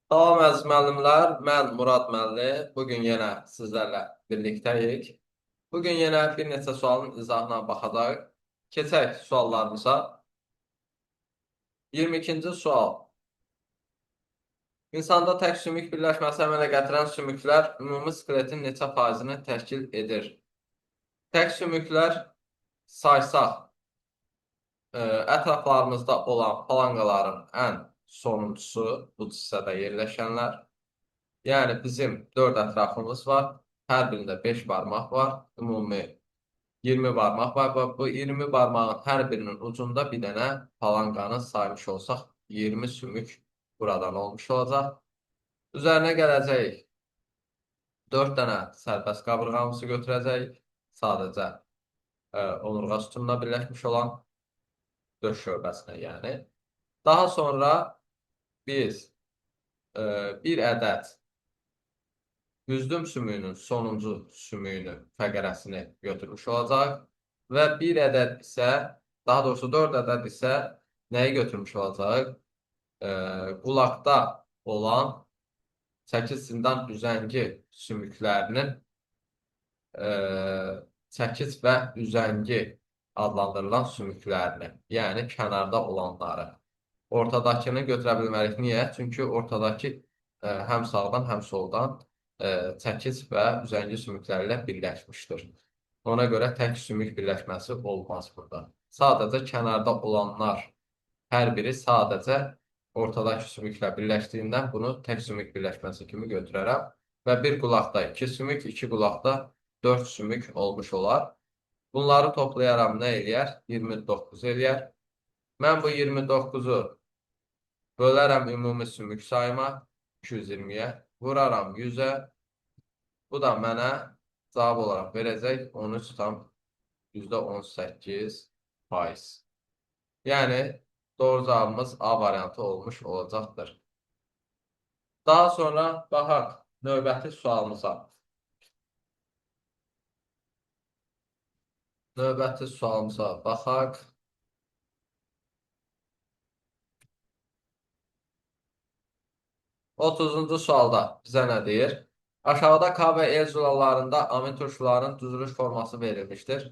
Salam əziz müəllimlər, mən Murad müəllim. Bugün yenə sizlərlə birlikdəyik. Bugün yenə bir neçə sualın izahına baxacağıq. Keçək suallarımıza. 22-ci sual. İnsanda tək sümük birləşməsi əmələ gətirən sümüklər ümumi skeletin neçə faizini təşkil edir? Tək sümüklər saysaq, ətraflarımızda olan falanqaların ən sonuncusu bu hissədə yerləşənlər. Yəni bizim 4 ətrafımız var. Hər birində 5 barmaq var. Ümumi 20 barmaq var və bu 20 barmağın hər birinin ucunda bir dənə falanqanı saymış olsaq 20 sümük buradan olmuş olacaq. Üzərinə gələcəyik. 4 dənə sərbəst qabırğamızı götürəcəyik. Sadəcə onurğa sütununa birləşmiş olan döş şöbəsinə yəni. Daha sonra biz bir ədəd düzdüm sümüyünün sonuncu sümüyünü, fəqərəsini götürmüş olacaq və bir ədəd isə, daha doğrusu 4 ədəd isə nəyi götürmüş olacaq? Qulaqda olan çəkic zindan üzəngi sümüklərinin çəkic və üzəngi adlandırılan sümüklərini, yəni kənarda olanları. Ortadakını götürə bilmərik. Niyə? Çünki ortadakı həm sağdan, həm soldan çəkic və üzəngi sümükləri ilə birləşmişdir. Ona görə tək sümük birləşməsi olmaz burada. Sadəcə kənarda olanlar hər biri sadəcə ortadakı sümüklə birləşdiyindən bunu tək sümük birləşməsi kimi götürərəm. Və bir qulaqda 2 sümük, 2 qulaqda 4 sümük olmuş olar. Bunları toplayaram nə eləyər? 29 eləyər. Mən bu 29-u bölərəm ümumi sümük sayıma 220-yə, vuraram 100-ə. Bu da mənə cavab olaraq verəcək 13,18%. Yəni, doğru cavabımız A variantı olmuş olacaqdır. Daha sonra baxaq növbəti sualımıza. Növbəti sualımıza baxaq. 30-cu sualda bizə nə deyir? Aşağıda K və L zulalarında amin turşuların düzülüş forması verilmişdir.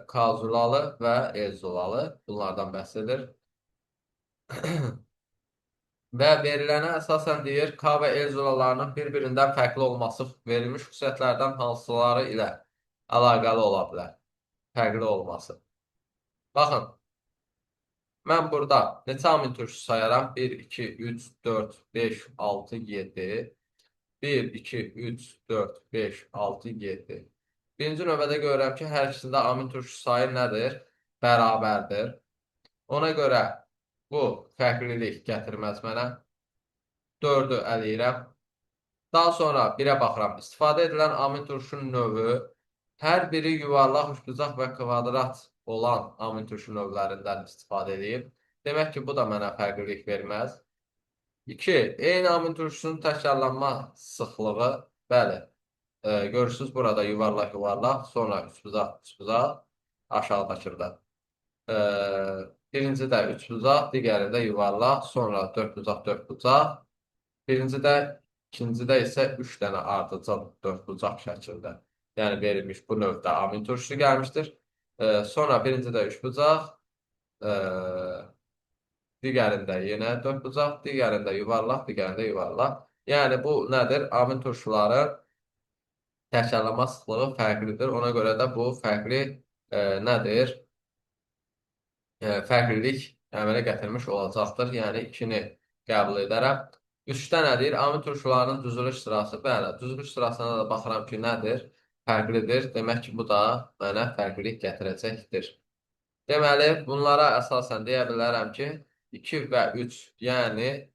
K zulalı və L zulalı. Bunlardan bəhs edir. Və verilənə əsasən deyir, K və L zulalarının bir-birindən fərqli olması verilmiş xüsusiyyətlərdən hansıları ilə əlaqəli ola bilər? Fərqli olması. Baxın, mən burada neçə amin turşusu sayaram? 1, 2, 3, 4, 5, 6, 7. 1, 2, 3, 4, 5, 6, 7. Birinci növbədə görürəm ki, hər ikisində amin turşusu sayı nədir? Bərabərdir. Ona görə bu fərqlilik gətirməz mənə. 4-ü ələyirəm. Daha sonra 1-ə baxıram. İstifadə edilən amin turşunun növü hər biri yuvarlaq, üçbucaq və kvadrat olan amin turşu növlərindən istifadə edib. Demək ki, bu da mənə fərqlilik verməz. 2. Eyni amin turşusunun təkrarlanma sıxlığı, bəli, görürsünüz burada yuvarlaq, sonra üçbucaq, aşağıdakıda. Birincidə üçbucaq, digərində yuvarlaq, sonra dördbucaq. Birincidə, ikincidə isə 3 dənə ardıcıl dördbucaq şəkildə. Yəni verilmiş bu növdə amin turşusu gəlmişdir. Sonra birincidə üçbucaq, digərində yenə dördbucaq, digərində yuvarlaq. Yəni bu nədir? Amin turşuları təkrarlanma sıxlığı fərqlidir. Ona görə də bu fərqli nədir? Fərqlilik əmələ gətirmiş olacaqdır. Yəni 2-ni qəbul edərəm. 3-də nə deyir? Amin turşularının düzülüş sırası. Bəli, düzülüş sırasına da baxıram ki, nədir? Fərqlidir. Demək ki, bu da mənə fərqlilik gətirəcəkdir. Deməli, bunlara əsasən deyə bilərəm ki, 2 və 3, yəni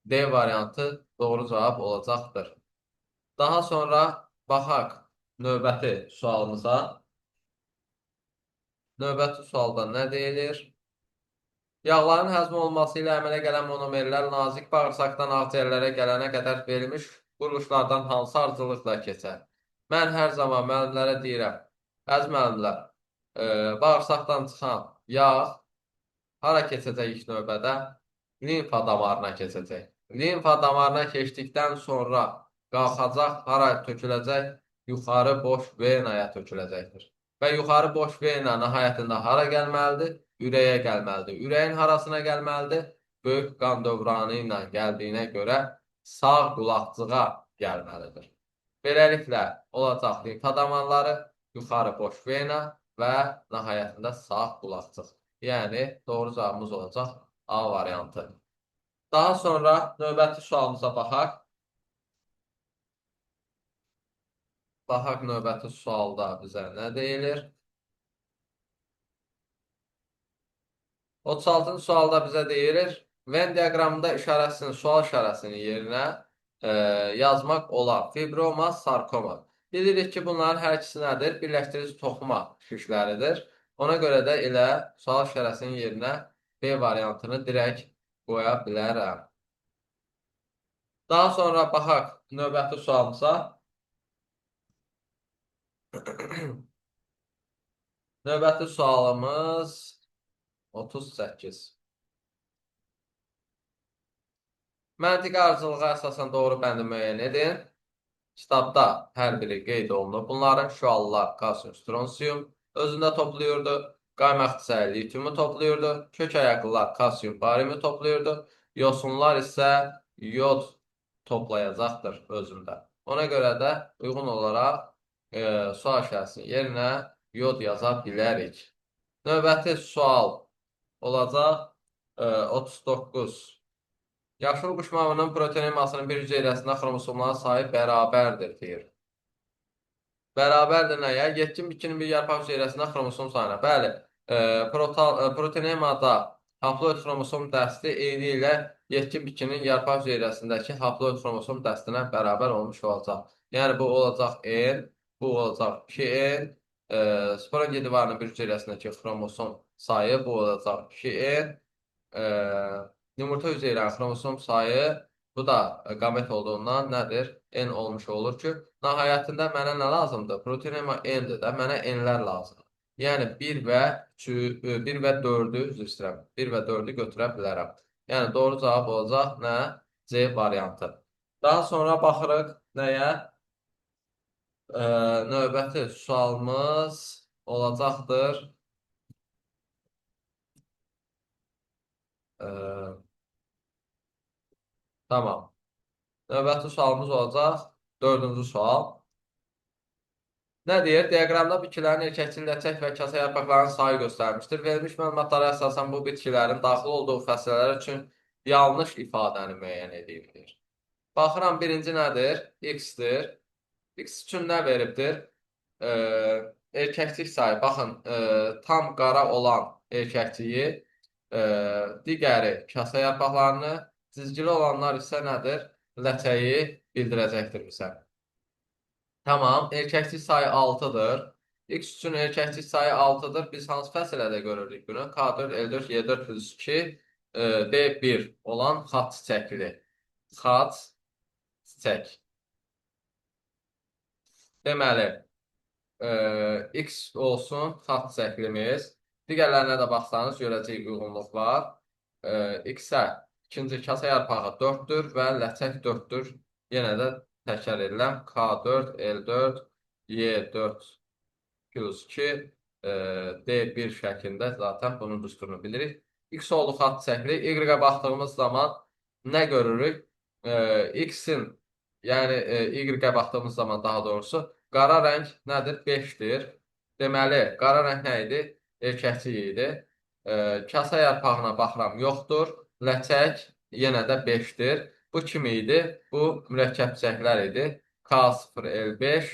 D variantı doğru cavab olacaqdır. Daha sonra baxaq növbəti sualımıza. Növbəti sualda nə deyilir? Yağların həzm olması ilə əmələ gələn monomerlər nazik bağırsaqdan akciğərlərə gələnə qədər verilmiş quruluşlardan hansı ardıcıllıqla keçər? Mən hər zaman müəllimlərə deyirəm, əziz müəllimlər, bağırsaqdan çıxan yağ hara keçəcək ilk növbədə? Limfa damarına keçəcək. Limfa damarına keçdikdən sonra qalxacaq, hara töküləcək? Yuxarı boş venaya töküləcəkdir. Və yuxarı boş vena nəhayətində hara gəlməlidir? Ürəyə gəlməlidir. Ürəyin harasına gəlməlidir? Böyük qan dövranı ilə gəldiyinə görə sağ qulaqcığa gəlməlidir. Beləliklə olacaq limfa damarları, yuxarı boş vena və nəhayətində sağ qulaqcıq. Yəni doğru cavabımız olacaq A variantı. Daha sonra növbəti sualımıza baxaq. Baxaq növbəti sualda bizə nə deyilir? 36-cı sualda bizə deyilir, Venn diaqramında işarəsinin, sual işarəsinin yerinə yazmaq olar. Fibroma, sarkoma. Bilirik ki, bunların hər ikisi nədir? Birləşdirici toxuma şişləridir. Ona görə də elə sual işarəsinin yerinə B variantını direkt qoya bilərəm. Daha sonra baxaq növbəti sualımıza. Növbəti sualımız 38. Məntiqi ardıcılığa əsasən doğru bəndi müəyyən edin. Kitabda hər biri qeyd olunur. Bunların şüallar kalsium, stronsium özündə toplayırdı. Qaymaq çiçəyi litiumu toplayırdı. Kök ayaqlılar kalsium, barimi toplayırdı. Yosunlar isə yod toplayacaqdır özündə. Ona görə də uyğun olaraq sual işarəsinin yerinə yod yaza bilərik. Növbəti sual olacaq 39. Yaşıl quş mavının protein masının bir hüceyrəsində xromosomların sayı bərabərdir, deyir. Bərabərdir nəyə? Yetkin bitkinin bir yarpaq hüceyrəsində xromosom sayına. Bəli, proteinemada haploid xromosom dəsti eyni ilə yetkin bitkinin yarpaq hüceyrəsindəki haploid xromosom dəstinə bərabər olmuş olacaq. Yəni, bu olacaq N, bu olacaq 2N, sporangiya divarının bir hüceyrəsindəki xromosom sayı, bu olacaq 2N, yumurta hüceyrənin xromosom sayı, bu da qamət olduğundan nədir? N olmuş olur ki, nəhayətində mənə nə lazımdır? Proteinema N-dir də, mənə N-lər lazımdır. Yəni 1 və 4-ü, üzr istəyirəm, 1 və 4-ü götürə bilərəm. Yəni doğru cavab olacaq nə? C variantı. Daha sonra baxırıq nəyə? Növbəti sualımız olacaqdır. Tamam. Növbəti sualımız olacaq. 4-cü sual. Nə deyir? Diaqramda bitkilərin erkəkçil ləçək və kasa yarpaqlarının sayı göstərmişdir. Verilmiş məlumatlara əsasən bu bitkilərin daxil olduğu fəsillər üçün yanlış ifadəni müəyyən edildir. Baxıram, birinci nədir? X-dir. X üçün nə veribdir? Erkəklik sayı. Baxın, tam qara olan erkəkliyi, digəri kasa yarpaqlarını, cizgili olanlar isə nədir? Ləçəyi bildirəcəkdir bizə. Tamam, erkəklik sayı 6-dır. X üçün erkəklik sayı 6-dır. Biz hansı fəsilədə görürük bunu? K4, L4, Y4 plus 2, D1 olan xat çiçəkli. Xat çiçək. Deməli, X olsun xat çiçəklimiz. Digərlərinə də baxsanız görəcək uyğunluq var. X-ə ikinci kasa yarpağı 4-dür və ləçək 4-dür. Yenə də təkrar ediləm. K4, L4, Y4 plus 2, D1 şəklində zaten bunun düsturunu bilirik. X oldu xat çəkli. Y-ə baxdığımız zaman nə görürük? X-in, yəni Y-ə baxdığımız zaman daha doğrusu, qara rəng nədir? 5-dir. Deməli, qara rəng nə idi? Erkəklik idi. Kasa yarpağına baxıram, yoxdur. Ləçək yenə də 5-dir. Bu kim idi? Bu mürəkkəb çiçəklər idi. K0, L5,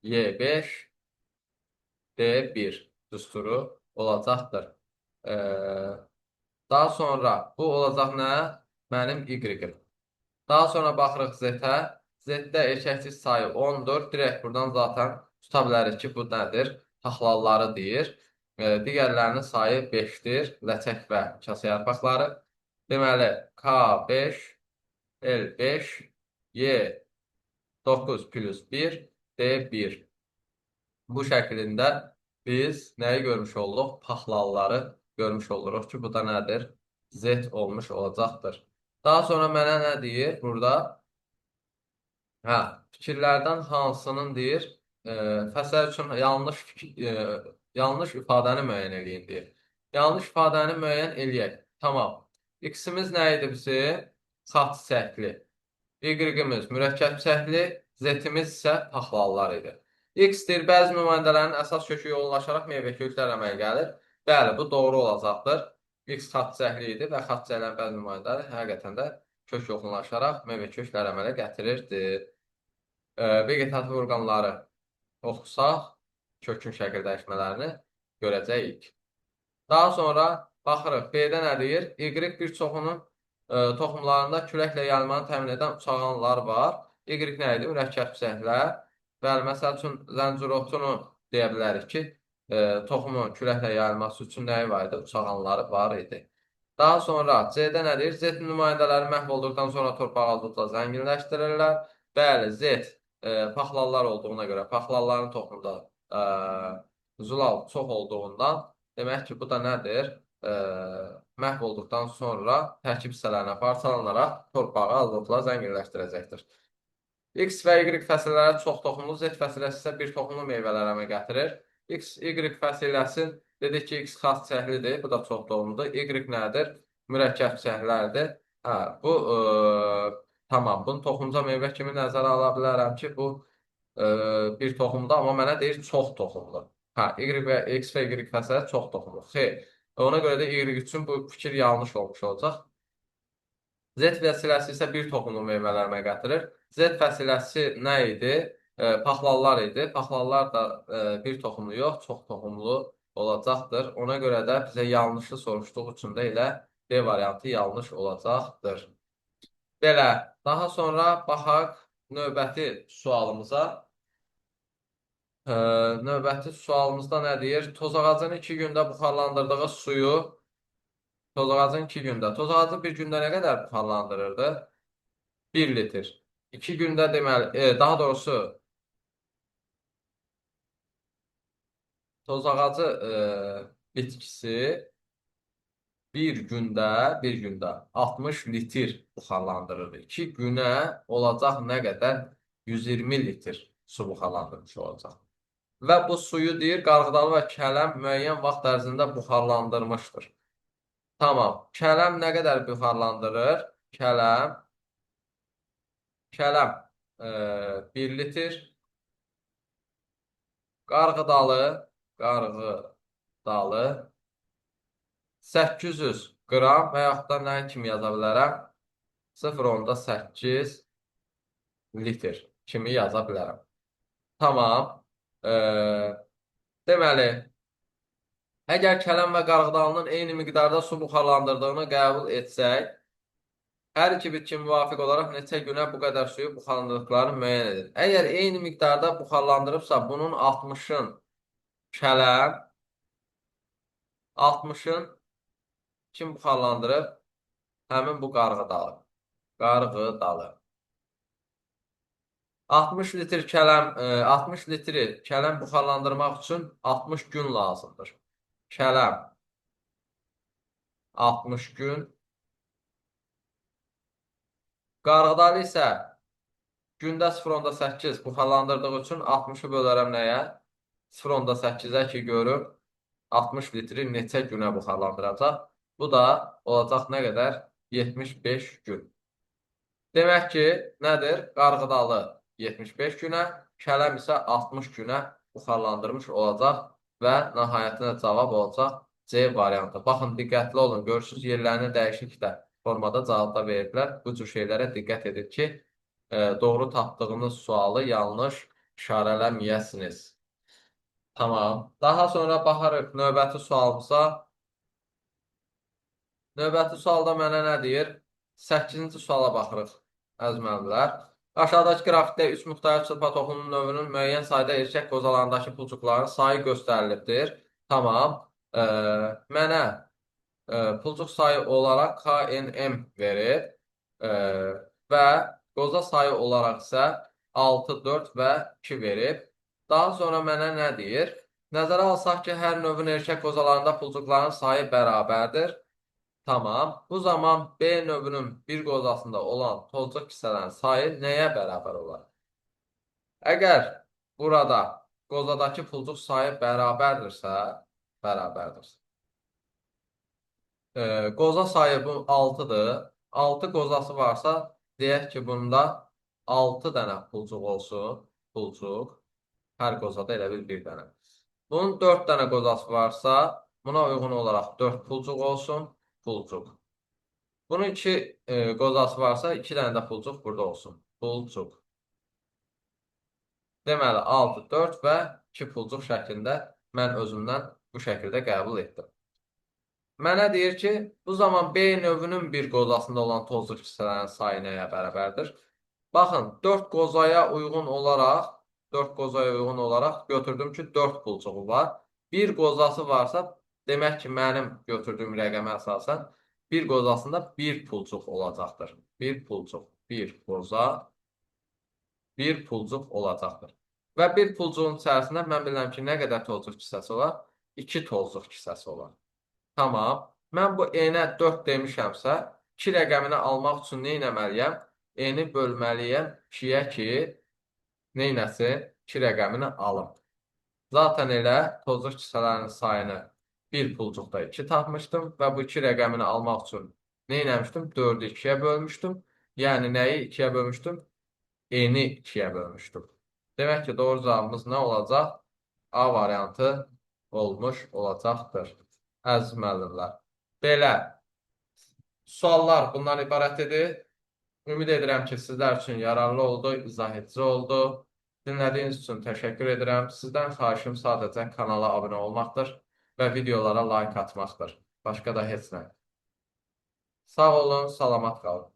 Y5, D1 düsturu olacaqdır. Daha sonra bu olacaq nə? Mənim Y-im. Daha sonra baxırıq Z-ə. Z-də erkəklik sayı 10-dur. Direkt buradan zaten tuta bilərik ki, bu nədir? Taxlalları deyir. Digərlərinin sayı 5-dir. Ləçək və kasa yarpaqları. Deməli, K5, L5, Y9 plus 1, D1. Bu şəklində biz nəyi görmüş olduq? Paxlalları görmüş oluruq ki, bu da nədir? Z olmuş olacaqdır. Daha sonra mənə nə deyir burada? Hə, fikirlərdən hansının deyir, fəsəl üçün yanlış ifadəni müəyyən eləyin deyir. Yanlış ifadəni müəyyən eləyək. Tamam. X-imiz nə idi bizim? Xaç şəkli. Y-imiz mürəkkəb şəkli, Z-imiz isə paxlallar idi. X deyir, bəzi nümayəndələrin əsas kökü yoğunlaşaraq meyvə köklər əmələ gəlir. Bəli, bu doğru olacaqdır. X xaç şəkli idi və xaç şəklinin bəzi nümayəndələri həqiqətən də kök yoğunlaşaraq meyvə köklər əmələ gətirirdi. Vegetativ orqanları oxusaq, kökün şəkil dəyişmələrini görəcəyik. Daha sonra baxırıq, B-də nə deyir? Y bir çoxunun toxumlarında küləklə yayılmanı təmin edən uçağanlar var. Y nə idi? Mürəkkəb çiçəklər. Bəli, məsəl üçün, zəncirotunu deyə bilərik ki, toxumun küləklə yayılması üçün nəyi var idi? Uçağanları var idi. Daha sonra C-də nə deyir? Z nümayəndələri məhv olduqdan sonra torpağı azlıqla zənginləşdirirlər. Bəli, Z paxlallar olduğuna görə, paxlalların toxumunda zulal çox olduğundan, demək ki, bu da nədir? Məhv olduqdan sonra tərkib hissələrinə parçalanaraq torpağı azlıqla zənginləşdirəcəkdir. X və Y fəsilləri çox toxumlu, Z fəsiləsi isə bir toxumlu meyvələr əmələ gətirir. X, Y fəsiləsi dedik ki, X xas çiçəklidir, bu da çox toxumludur. Y nədir? Mürəkkəb çiçəklərdir. Hə, bu tamam, bunu toxumca meyvə kimi nəzərə ala bilərəm ki, bu bir toxumda, amma mənə deyir çox toxumlu. Hə, X və Y fəsilə çox toxumlu. Xeyr, ona görə də Y üçün bu fikir yanlış olmuş olacaq. Z fəsiləsi isə bir toxumlu meyvələr əmələ gətirir. Z fəsiləsi nə idi? Paxlallar idi. Paxlallar da bir toxumlu yox, çox toxumlu olacaqdır. Ona görə də bizə yanlışı soruşduğu üçün də elə B variantı yanlış olacaqdır. Belə, daha sonra baxaq növbəti sualımıza. Növbəti sualımızda nə deyir? Toz ağacın 2 gündə buxarlandırdığı suyu, toz ağacın 2 gündə, toz ağacı bir gündə nə qədər buxarlandırırdı? 1 litr. 2 gündə deməli, daha doğrusu toz ağacı bitkisi bir gündə 60 litr buxarlandırırdı. 2 günə olacaq nə qədər? 120 litr su buxarlandırmış olacaq. Və bu suyu deyir, qarğıdalı və kələm müəyyən vaxt ərzində buxarlandırmışdır. Tamam. Kələm nə qədər buxarlandırır? Kələm 1 litr. Qarğıdalı 800 qram və yaxud da nə kimi yaza bilərəm? 0,8 litr kimi yaza bilərəm. Tamam. Deməli, əgər kələm və qarğıdalının eyni miqdarda su buxarlandırdığını qəbul etsək, hər iki bitki müvafiq olaraq neçə günə bu qədər suyu buxarlandırdıqlarını müəyyən edir. Əgər eyni miqdarda buxarlandırıbsa, bunun 60-ın kələm, 60-ın kim buxarlandırıb? Həmin bu qarğıdalı. Qarğıdalı. 60 litr kələm, 60 litri kələm buxarlandırmaq üçün 60 gün lazımdır. Kələm 60 gün. Qarğıdalı isə gündə 0,8 buxarlandırdığı üçün 60-ı bölərəm nəyə? 0,8-ə ki, görüm 60 litri neçə günə buxarlandıracaq. Bu da olacaq nə qədər? 75 gün. Demək ki, nədir? Qarğıdalı 75 günə, kələm isə 60 günə buxarlandırmış olacaq və nəhayətinə cavab olacaq C variantı. Baxın, diqqətli olun, görürsünüz, yerlərini dəyişikdə formada cavabda veriblər. Bu cür şeylərə diqqət edin ki, doğru tapdığınız sualı yanlış işarələməyəsiniz. Tamam. Daha sonra baxarıq növbəti sualımıza. Növbəti sualda mənə nə deyir? 8-ci suala baxırıq, əziz müəllimlər. Aşağıdakı qrafikdə 3 müxtəlif çırpma toxumunun növünün müəyyən sayda erkək qozalarındakı pulcuqların sayı göstərilibdir. Tamam. Mənə pulcuq sayı olaraq KNM verir və qoza sayı olaraq isə 6, 4 və 2 verib. Daha sonra mənə nə deyir? Nəzərə alsaq ki, hər növün erkək qozalarında pulcuqların sayı bərabərdir. Tamam. Bu zaman B növünün bir qozasında olan tozluq hissələrin sayı nəyə bərabər olar? Əgər burada qozadakı pulcuq sayı bərabərdirsə, bərabərdir. Qoza sayı bu 6'dır. 6 qozası varsa, deyək ki, bunda 6 dənə pulcuq olsun. Pulcuq. Hər qozada elə bir dənə. Bunun 4 dənə qozası varsa, buna uyğun olaraq 4 pulcuq olsun. Pulcuq. Bunun 2 qozası varsa, 2 dənə də pulcuq burada olsun. Pulcuq. Deməli, 6, 4 və 2 pulcuq şəklində mən özümdən bu şəkildə qəbul etdim. Mənə deyir ki, bu zaman B növünün bir qozasında olan tozluq hissələrin sayı nəyə bərabərdir? Baxın, 4 qozaya uyğun olaraq götürdüm ki, 4 pulcuğu var. Bir qozası varsa, demək ki, mənim götürdüyüm rəqəmə əsasən bir qozasında bir pulcuq olacaqdır. Bir pulcuq, bir qoza, bir pulcuq olacaqdır. Və bir pulcuğun içərisində mən bilirəm ki, nə qədər tozluq hissəsi olar? 2 tozluq hissəsi olar. Tamam. Mən bu n-ə 4 demişəmsə, 2 rəqəmini almaq üçün nə etməliyəm? N-i bölməliyəm 2-yə ki, nə etsin? 2 rəqəmini alım. Zaten elə tozluq hissələrinin sayını bir pulcuqda 2 tapmışdım və bu 2 rəqəmini almaq üçün nə etmişdim? 4-ü 2-yə bölmüşdüm. Yəni nəyi 2-yə bölmüşdüm? N-i 2-yə bölmüşdüm. Demək ki, doğru cavabımız nə olacaq? A variantı olmuş olacaqdır. Əziz müəllimlər. Belə suallar bundan ibarət idi. Ümid edirəm ki, sizlər üçün yararlı oldu, izah edici oldu. Dinlədiyiniz üçün təşəkkür edirəm. Sizdən xahişim sadəcə kanala abunə olmaqdır və videolara like atmaqdır. Başqa da heç nə. Sağ olun, salamat qalın.